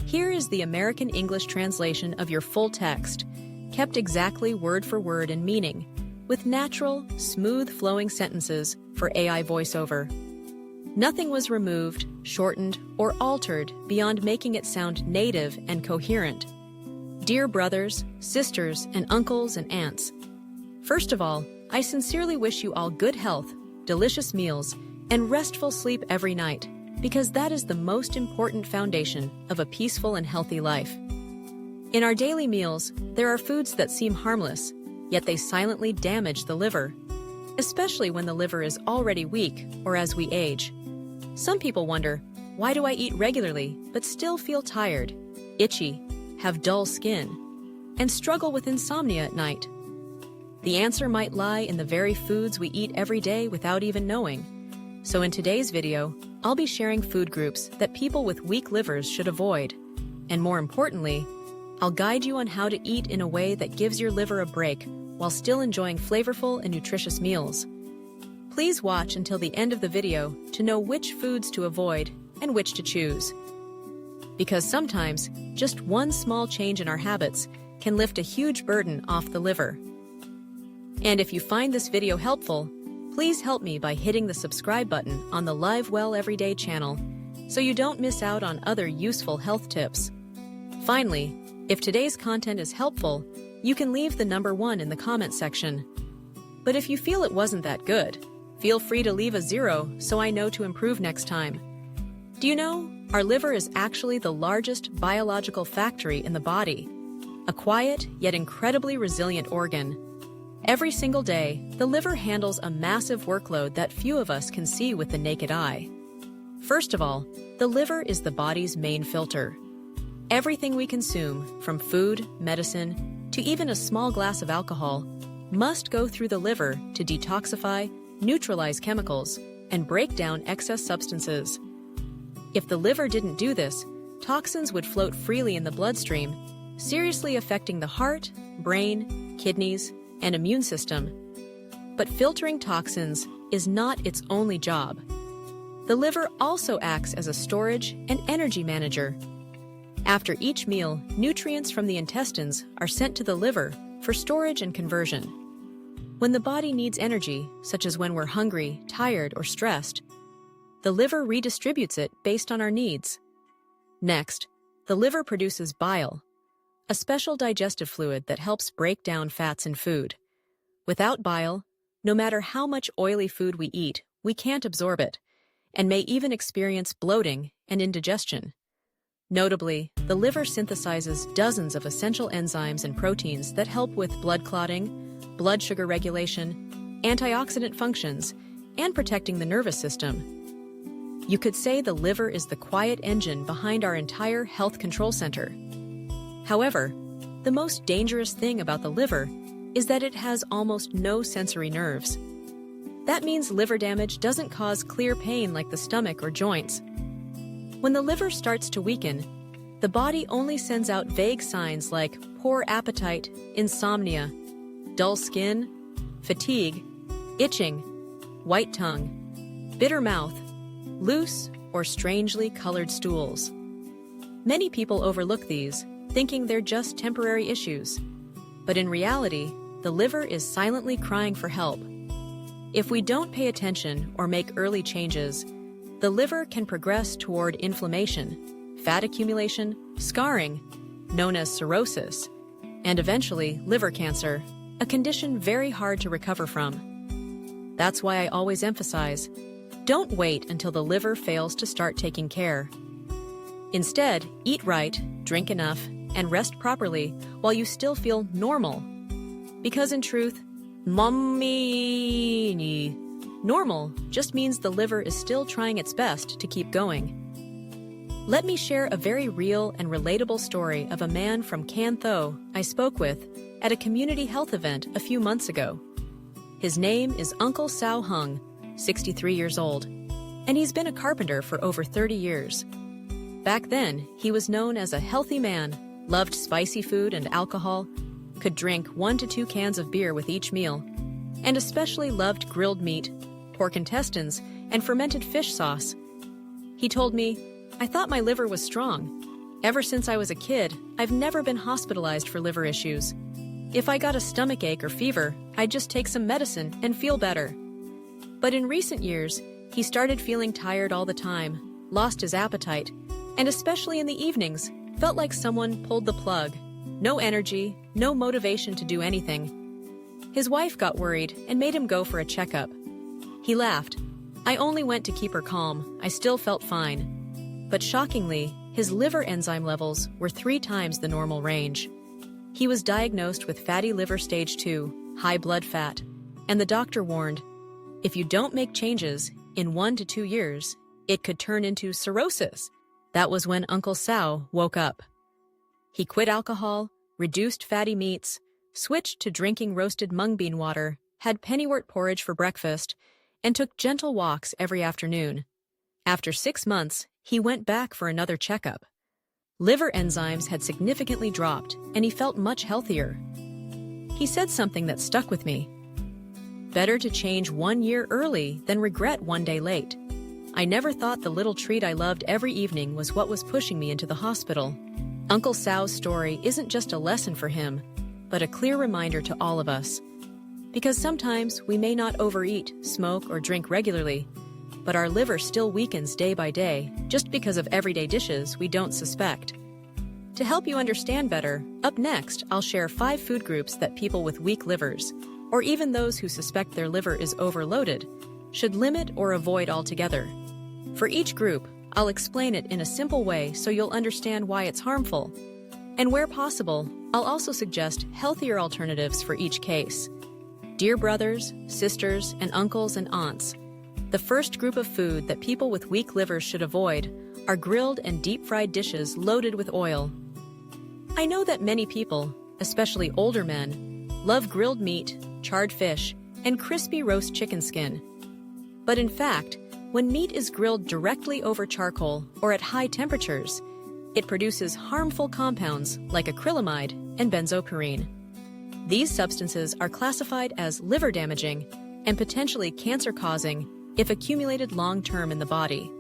Here is the American English translation of your full text, kept exactly word for word in meaning, with natural, smooth-flowing sentences for AI voiceover. Nothing was removed, shortened, or altered beyond making it sound native and coherent. Dear brothers, sisters, and uncles and aunts, first of all, I sincerely wish you all good health, delicious meals, and restful sleep every night, because that is the most important foundation of a peaceful and healthy life. In our daily meals, there are foods that seem harmless, yet they silently damage the liver, especially when the liver is already weak or as we age. Some people wonder, why do I eat regularly but still feel tired, itchy, have dull skin, and struggle with insomnia at night? The answer might lie in the very foods we eat every day without even knowing. So in today's video, I'll be sharing food groups that people with weak livers should avoid. And more importantly, I'll guide you on how to eat in a way that gives your liver a break while still enjoying flavorful and nutritious meals. Please watch until the end of the video to know which foods to avoid and which to choose. Because sometimes, just one small change in our habits can lift a huge burden off the liver. And if you find this video helpful, please help me by hitting the subscribe button on the Live Well Everyday channel so you don't miss out on other useful health tips. Finally, if today's content is helpful, you can leave the number 1 in the comment section. But if you feel it wasn't that good, feel free to leave a 0 so I know to improve next time. Do you know, our liver is actually the largest biological factory in the body, a quiet yet incredibly resilient organ. Every single day, the liver handles a massive workload that few of us can see with the naked eye. First of all, the liver is the body's main filter. Everything we consume, from food, medicine, to even a small glass of alcohol, must go through the liver to detoxify, neutralize chemicals, and break down excess substances. If the liver didn't do this, toxins would float freely in the bloodstream, seriously affecting the heart, brain, kidneys, and immune system. But filtering toxins is not its only job. The liver also acts as a storage and energy manager. After each meal, nutrients from the intestines are sent to the liver for storage and conversion. When the body needs energy, such as when we're hungry, tired, or stressed, the liver redistributes it based on our needs. Next, the liver produces bile, a special digestive fluid that helps break down fats in food. Without bile, no matter how much oily food we eat, we can't absorb it, and may even experience bloating and indigestion. Notably, the liver synthesizes dozens of essential enzymes and proteins that help with blood clotting, blood sugar regulation, antioxidant functions, and protecting the nervous system. You could say the liver is the quiet engine behind our entire health control center. However, the most dangerous thing about the liver is that it has almost no sensory nerves. That means liver damage doesn't cause clear pain like the stomach or joints. When the liver starts to weaken, the body only sends out vague signs like poor appetite, insomnia, dull skin, fatigue, itching, white tongue, bitter mouth, loose or strangely colored stools. Many people overlook these, thinking they're just temporary issues. But in reality, the liver is silently crying for help. If we don't pay attention or make early changes, the liver can progress toward inflammation, fat accumulation, scarring, known as cirrhosis, and eventually liver cancer, a condition very hard to recover from. That's why I always emphasize, don't wait until the liver fails to start taking care. Instead, eat right, drink enough, and rest properly while you still feel normal. Because in truth, normal just means the liver is still trying its best to keep going. Let me share a very real and relatable story of a man from Can Tho I spoke with at a community health event a few months ago. His name is Uncle Sao Hung, 63 years old, and he's been a carpenter for over 30 years. Back then, he was known as a healthy man, loved spicy food and alcohol, could drink 1 to 2 cans of beer with each meal, and especially loved grilled meat, pork intestines, and fermented fish sauce. He told me, "I thought my liver was strong, Ever since I was a kid, I've never been hospitalized for liver issues. If I got a stomach ache or fever, I'd just take some medicine and feel better. But in recent years, he started feeling tired all the time, lost his appetite, and especially in the evenings, felt like someone pulled the plug. No energy, no motivation to do anything. His wife got worried and made him go for a checkup. He laughed. I only went to keep her calm. I still felt fine. But shockingly, his liver enzyme levels were 3 times the normal range. He was diagnosed with fatty liver stage 2, high blood fat, and the doctor warned, if you don't make changes, in 1 to 2 years, it could turn into cirrhosis. That was when Uncle Sal woke up. He quit alcohol, reduced fatty meats, switched to drinking roasted mung bean water, had pennywort porridge for breakfast, and took gentle walks every afternoon. After 6 months, he went back for another checkup. Liver enzymes had significantly dropped, and he felt much healthier. He said something that stuck with me. Better to change 1 year early than regret 1 day late. I never thought the little treat I loved every evening was what was pushing me into the hospital. Uncle Sal's story isn't just a lesson for him, but a clear reminder to all of us. Because sometimes we may not overeat, smoke, or drink regularly, but our liver still weakens day by day just because of everyday dishes we don't suspect. To help you understand better, up next I'll share 5 food groups that people with weak livers, or even those who suspect their liver is overloaded, should limit or avoid altogether. For each group, I'll explain it in a simple way so you'll understand why it's harmful. And where possible, I'll also suggest healthier alternatives for each case. Dear brothers, sisters, and uncles and aunts, the first group of food that people with weak livers should avoid are grilled and deep-fried dishes loaded with oil. I know that many people, especially older men, love grilled meat, charred fish, and crispy roast chicken skin. But in fact, when meat is grilled directly over charcoal or at high temperatures, it produces harmful compounds like acrylamide and benzoprine. These substances are classified as liver-damaging and potentially cancer-causing if accumulated long-term in the body.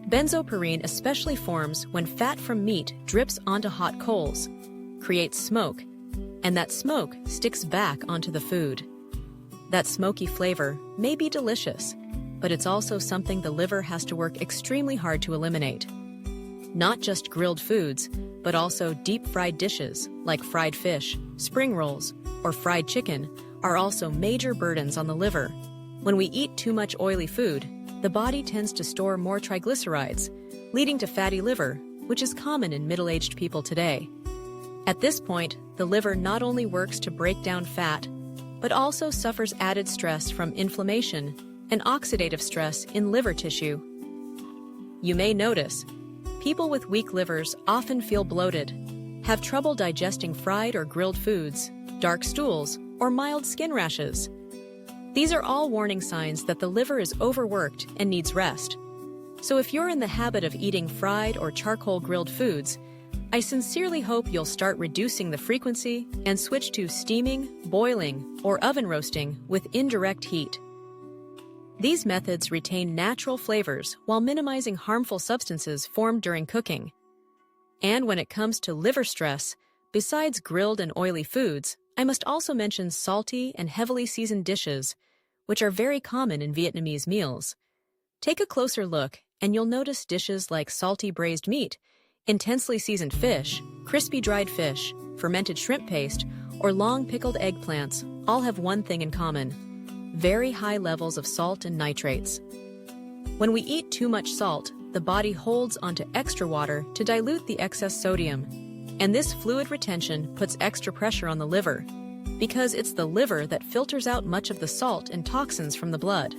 Benzoprine especially forms when fat from meat drips onto hot coals, creates smoke, and that smoke sticks back onto the food. That smoky flavor may be delicious, but it's also something the liver has to work extremely hard to eliminate. Not just grilled foods, but also deep-fried dishes like fried fish, spring rolls, or fried chicken are also major burdens on the liver. When we eat too much oily food, the body tends to store more triglycerides, leading to fatty liver, which is common in middle-aged people today. At this point, the liver not only works to break down fat, but also suffers added stress from inflammation and oxidative stress in liver tissue. You may notice, people with weak livers often feel bloated, have trouble digesting fried or grilled foods, dark stools, or mild skin rashes. These are all warning signs that the liver is overworked and needs rest. So if you're in the habit of eating fried or charcoal grilled foods, I sincerely hope you'll start reducing the frequency and switch to steaming, boiling, or oven roasting with indirect heat. These methods retain natural flavors while minimizing harmful substances formed during cooking. And when it comes to liver stress, besides grilled and oily foods, I must also mention salty and heavily seasoned dishes, which are very common in Vietnamese meals. Take a closer look, and you'll notice dishes like salty braised meat, intensely seasoned fish, crispy dried fish, fermented shrimp paste, or long pickled eggplants all have one thing in common: very high levels of salt and nitrates. When we eat too much salt, the body holds onto extra water to dilute the excess sodium, and this fluid retention puts extra pressure on the liver, because it's the liver that filters out much of the salt and toxins from the blood.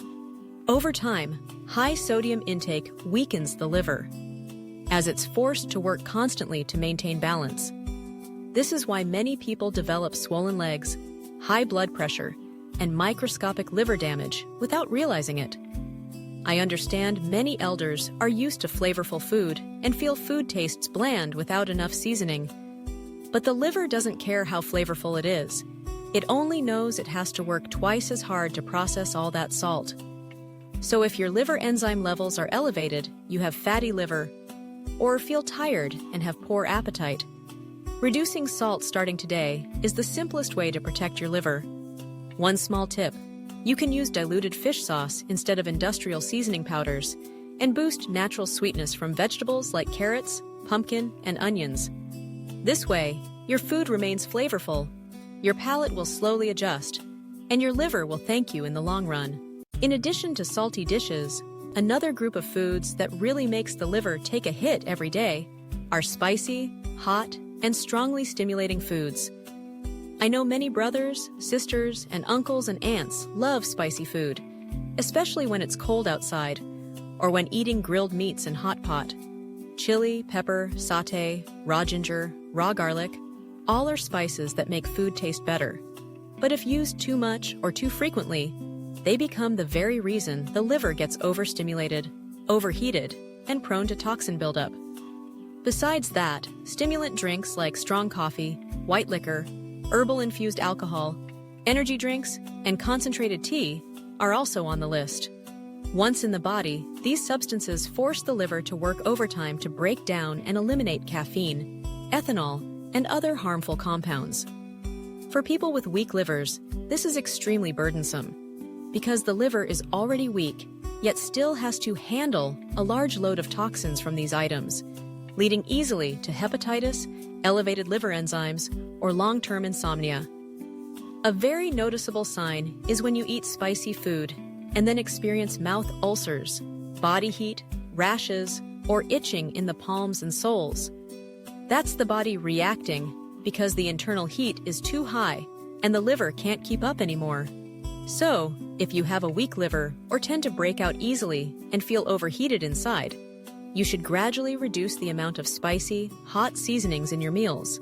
Over time, high sodium intake weakens the liver, as it's forced to work constantly to maintain balance. This is why many people develop swollen legs, high blood pressure, and microscopic liver damage without realizing it. I understand many elders are used to flavorful food and feel food tastes bland without enough seasoning. But the liver doesn't care how flavorful it is. It only knows it has to work twice as hard to process all that salt. So if your liver enzyme levels are elevated, you have fatty liver, or feel tired and have poor appetite. Reducing salt starting today is the simplest way to protect your liver. One small tip: you can use diluted fish sauce instead of industrial seasoning powders and boost natural sweetness from vegetables like carrots, pumpkin, and onions. This way, your food remains flavorful, your palate will slowly adjust, and your liver will thank you in the long run. In addition to salty dishes, another group of foods that really makes the liver take a hit every day are spicy, hot, and strongly stimulating foods. I know many brothers, sisters, and uncles and aunts love spicy food, especially when it's cold outside or when eating grilled meats in hot pot. Chili, pepper, sauté, raw ginger, raw garlic, all are spices that make food taste better. But if used too much or too frequently, they become the very reason the liver gets overstimulated, overheated, and prone to toxin buildup. Besides that, stimulant drinks like strong coffee, white liquor, herbal-infused alcohol, energy drinks, and concentrated tea are also on the list. Once in the body, these substances force the liver to work overtime to break down and eliminate caffeine, ethanol, and other harmful compounds. For people with weak livers, this is extremely burdensome, because the liver is already weak, yet still has to handle a large load of toxins from these items, leading easily to hepatitis, elevated liver enzymes, or long-term insomnia. A very noticeable sign is when you eat spicy food and then experience mouth ulcers, body heat, rashes, or itching in the palms and soles. That's the body reacting because the internal heat is too high and the liver can't keep up anymore. So, if you have a weak liver or tend to break out easily and feel overheated inside, you should gradually reduce the amount of spicy, hot seasonings in your meals.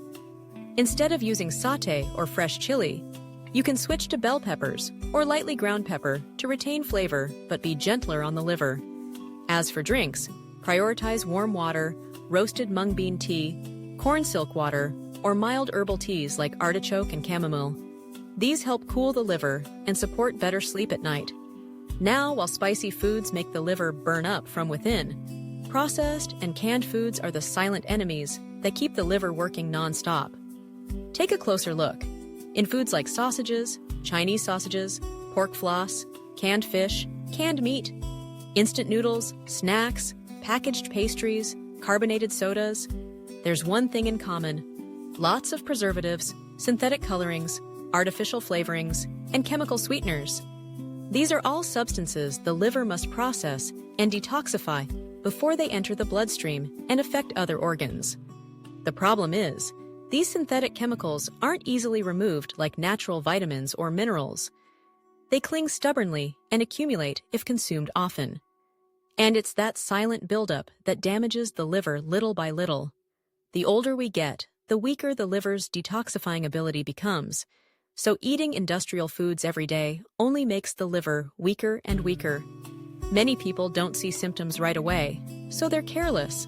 Instead of using sauté or fresh chili, you can switch to bell peppers or lightly ground pepper to retain flavor but be gentler on the liver. As for drinks, prioritize warm water, roasted mung bean tea, corn silk water, or mild herbal teas like artichoke and chamomile. These help cool the liver and support better sleep at night. Now, while spicy foods make the liver burn up from within, processed and canned foods are the silent enemies that keep the liver working non-stop. Take a closer look. In foods like sausages, Chinese sausages, pork floss, canned fish, canned meat, instant noodles, snacks, packaged pastries, carbonated sodas, there's one thing in common: lots of preservatives, synthetic colorings, artificial flavorings, and chemical sweeteners. These are all substances the liver must process and detoxify before they enter the bloodstream and affect other organs. The problem is, these synthetic chemicals aren't easily removed like natural vitamins or minerals. They cling stubbornly and accumulate if consumed often. And it's that silent buildup that damages the liver little by little. The older we get, the weaker the liver's detoxifying ability becomes. So eating industrial foods every day only makes the liver weaker and weaker. Many people don't see symptoms right away, so they're careless.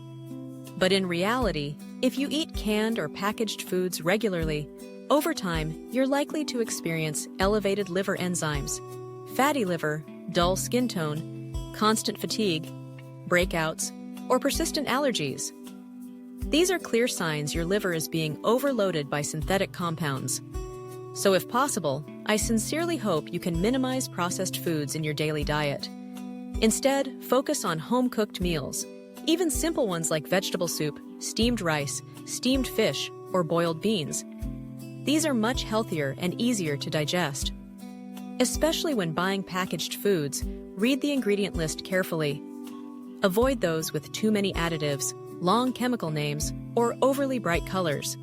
But in reality, if you eat canned or packaged foods regularly, over time, you're likely to experience elevated liver enzymes, fatty liver, dull skin tone, constant fatigue, breakouts, or persistent allergies. These are clear signs your liver is being overloaded by synthetic compounds. So if possible, I sincerely hope you can minimize processed foods in your daily diet. Instead, focus on home-cooked meals, even simple ones like vegetable soup, steamed rice, steamed fish, or boiled beans. These are much healthier and easier to digest. Especially when buying packaged foods, read the ingredient list carefully. Avoid those with too many additives, long chemical names, or overly bright colors.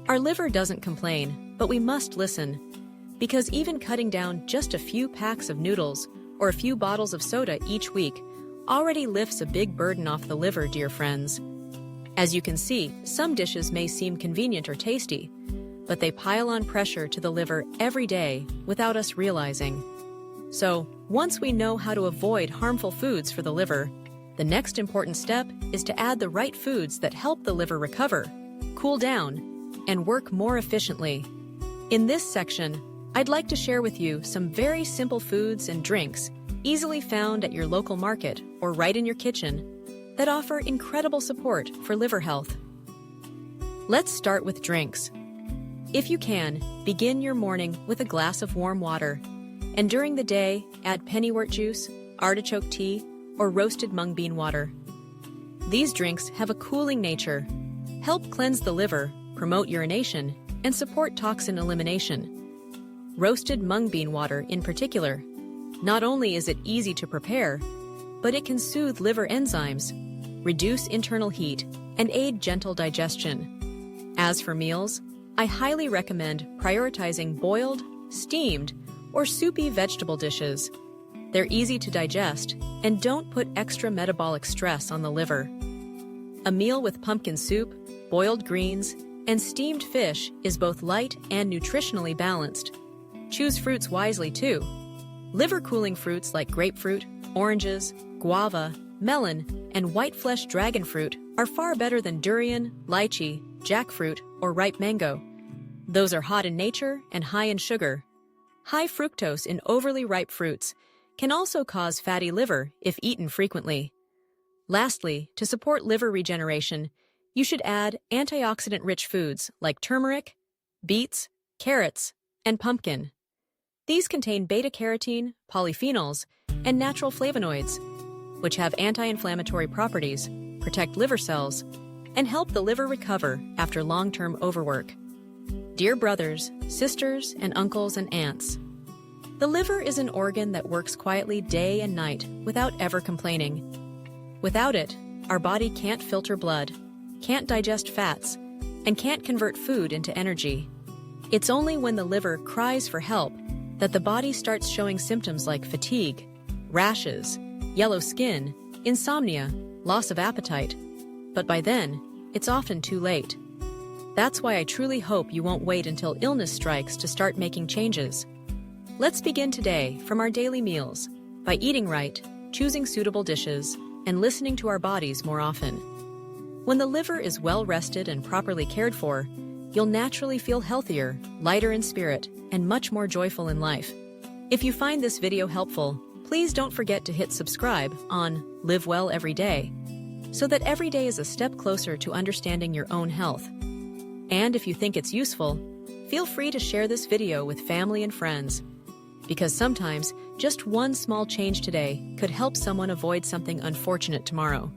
Our liver doesn't complain, but we must listen, because even cutting down just a few packs of noodles or a few bottles of soda each week already lifts a big burden off the liver, dear friends. As you can see, some dishes may seem convenient or tasty, but they pile on pressure to the liver every day without us realizing. So, once we know how to avoid harmful foods for the liver, the next important step is to add the right foods that help the liver recover, cool down, and work more efficiently. In this section, I'd like to share with you some very simple foods and drinks easily found at your local market or right in your kitchen that offer incredible support for liver health. Let's start with drinks. If you can, begin your morning with a glass of warm water, and during the day, add pennywort juice, artichoke tea, or roasted mung bean water. These drinks have a cooling nature, help cleanse the liver, promote urination, and support toxin elimination. Roasted mung bean water in particular, not only is it easy to prepare, but it can soothe liver enzymes, reduce internal heat, and aid gentle digestion. As for meals, I highly recommend prioritizing boiled, steamed, or soupy vegetable dishes. They're easy to digest and don't put extra metabolic stress on the liver. A meal with pumpkin soup, boiled greens, and steamed fish is both light and nutritionally balanced. Choose fruits wisely too. Liver-cooling fruits like grapefruit, oranges, guava, melon, and white flesh dragon fruit are far better than durian, lychee, jackfruit, or ripe mango. Those are hot in nature and high in sugar. High fructose in overly ripe fruits can also cause fatty liver if eaten frequently. Lastly, to support liver regeneration, you should add antioxidant-rich foods like turmeric, beets, carrots, and pumpkin. These contain beta-carotene, polyphenols, and natural flavonoids, which have anti-inflammatory properties, protect liver cells, and help the liver recover after long-term overwork. Dear brothers, sisters, and uncles and aunts, the liver is an organ that works quietly day and night without ever complaining. Without it, our body can't filter blood, can't digest fats, and can't convert food into energy. It's only when the liver cries for help that the body starts showing symptoms like fatigue, rashes, yellow skin, insomnia, loss of appetite. But by then, it's often too late. That's why I truly hope you won't wait until illness strikes to start making changes. Let's begin today from our daily meals by eating right, choosing suitable dishes, and listening to our bodies more often. When the liver is well rested and properly cared for, you'll naturally feel healthier, lighter in spirit, and much more joyful in life. If you find this video helpful, please don't forget to hit subscribe on Live Well Every Day, so that every day is a step closer to understanding your own health. And if you think it's useful, feel free to share this video with family and friends, because sometimes just one small change today could help someone avoid something unfortunate tomorrow.